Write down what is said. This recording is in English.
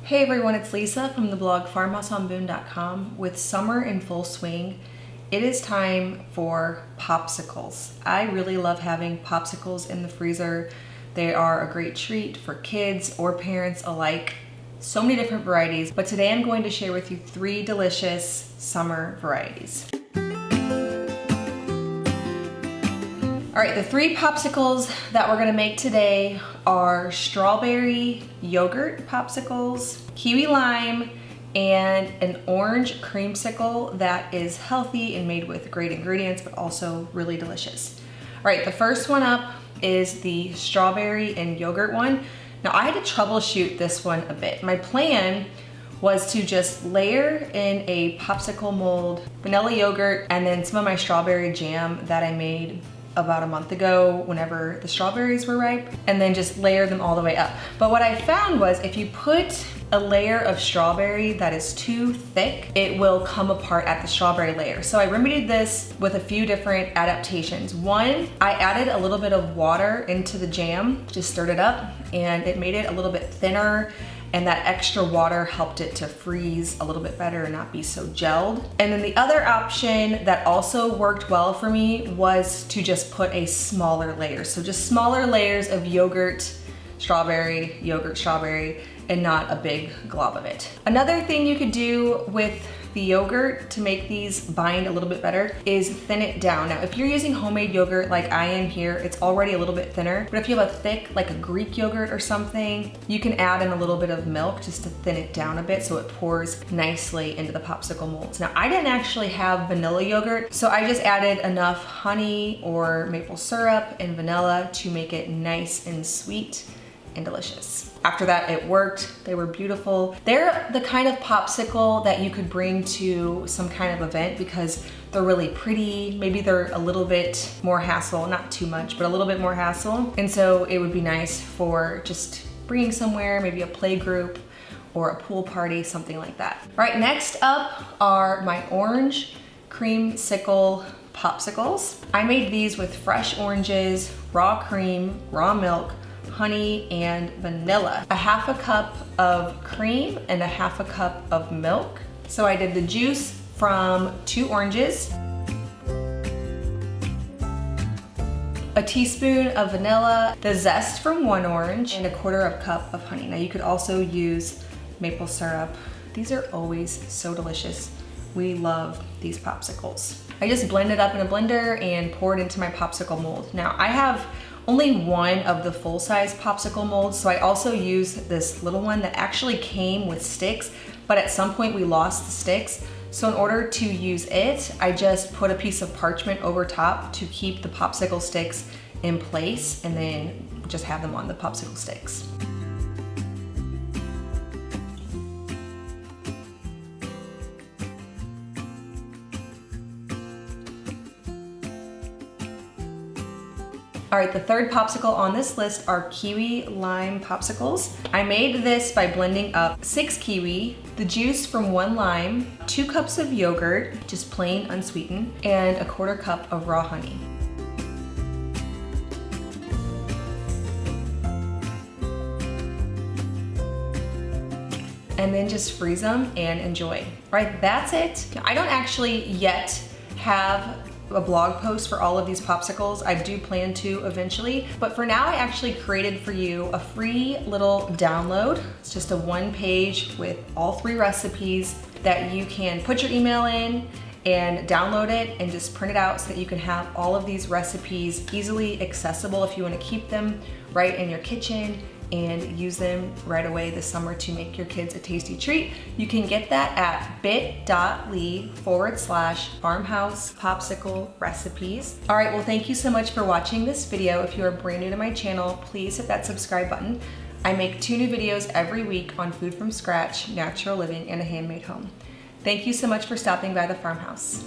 Hey everyone, it's Lisa from the blog farmhouseonboone.com. With summer in full swing, it is time for popsicles. I really love having popsicles in the freezer. They are a great treat for kids or parents alike. So many different varieties, but today I'm going to share with you 3 delicious summer varieties. All right, the 3 popsicles that we're gonna make today are strawberry yogurt popsicles, kiwi lime, and an orange creamsicle that is healthy and made with great ingredients, but also really delicious. All right, the first one up is the strawberry and yogurt one. Now I had to troubleshoot this one a bit. My plan was to just layer in a popsicle mold, vanilla yogurt, and then some of my strawberry jam that I made about a month ago whenever the strawberries were ripe, and then just layer them all the way up. But what I found was if you put a layer of strawberry that is too thick, it will come apart at the strawberry layer. So I remedied this with a few different adaptations. One, I added a little bit of water into the jam, just stirred it up, and it made it a little bit thinner, and that extra water helped it to freeze a little bit better and not be so gelled. And then the other option that also worked well for me was to just put a smaller layer. So just smaller layers of yogurt, strawberry, and not a big glob of it. Another thing you could do with the yogurt to make these bind a little bit better is thin it down. Now, if you're using homemade yogurt like I am here, it's already a little bit thinner, but if you have a thick, like a Greek yogurt or something, you can add in a little bit of milk just to thin it down a bit so it pours nicely into the popsicle molds. Now, I didn't actually have vanilla yogurt, so I just added enough honey or maple syrup and vanilla to make it nice and sweet and delicious. After that, it worked. They were beautiful. They're the kind of popsicle that you could bring to some kind of event because they're really pretty. Maybe they're a little bit more hassle, not too much, but a little bit more hassle. And so it would be nice for just bringing somewhere, maybe a play group or a pool party, something like that. All right, next up are my orange creamsicle popsicles. I made these with fresh oranges, raw cream, raw milk, honey, and vanilla. A half a cup of cream and a half a cup of milk. So I did the juice from 2 oranges, a teaspoon of vanilla, the zest from 1 orange, and a 1/4 cup of honey. Now you could also use maple syrup. These are always so delicious. We love these popsicles. I just blend it up in a blender and pour it into my popsicle mold. Now I have only one of the full-size popsicle molds, so I also use this little one that actually came with sticks, but at some point we lost the sticks. So in order to use it, I just put a piece of parchment over top to keep the popsicle sticks in place, and then just have them on the popsicle sticks. All right, the third popsicle on this list are kiwi lime popsicles. I made this by blending up 6 kiwi, the juice from 1 lime, 2 cups of yogurt, just plain unsweetened, and a 1/4 cup of raw honey. And then just freeze them and enjoy. All right, that's it. I don't actually yet have a blog post for all of these popsicles. I do plan to eventually, but for now I actually created for you a free little download. It's just a 1-page with all 3 recipes that you can put your email in and download it and just print it out so that you can have all of these recipes easily accessible if you want to keep them right in your kitchen and use them right away this summer to make your kids a tasty treat. You can get that at bit.ly/farmhouse popsicle recipes. All right, well, thank you so much for watching this video. If you are brand new to my channel, please hit that subscribe button. I make 2 new videos every week on food from scratch, natural living, and a handmade home. Thank you so much for stopping by the farmhouse.